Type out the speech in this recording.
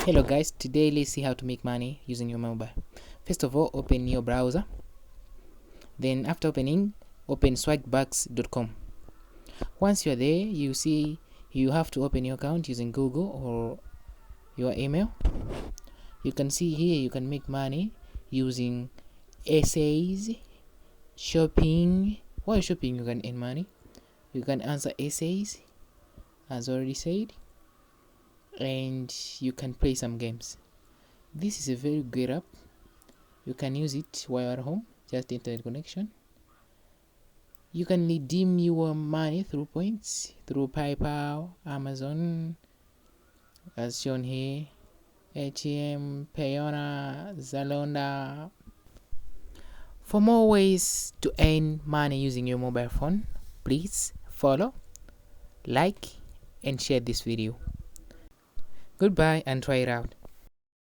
Hello guys, today let's see how to make money using your mobile. First of all, open your browser. Then after opening, open swagbucks.com. Once you're there, you see you have to open your account using Google or your email. You can see here you can make money using essays, shopping. While shopping you can earn money. You can answer essays, as already said, and you can play some games. This is a very good app. You can use it while you're at home, just internet connection. You can redeem your money through points through PayPal, Amazon, as shown here, ATM, Payoneer, Zalonda. For more ways to earn money using your mobile phone, please follow, like, and share this video. Goodbye and try it out.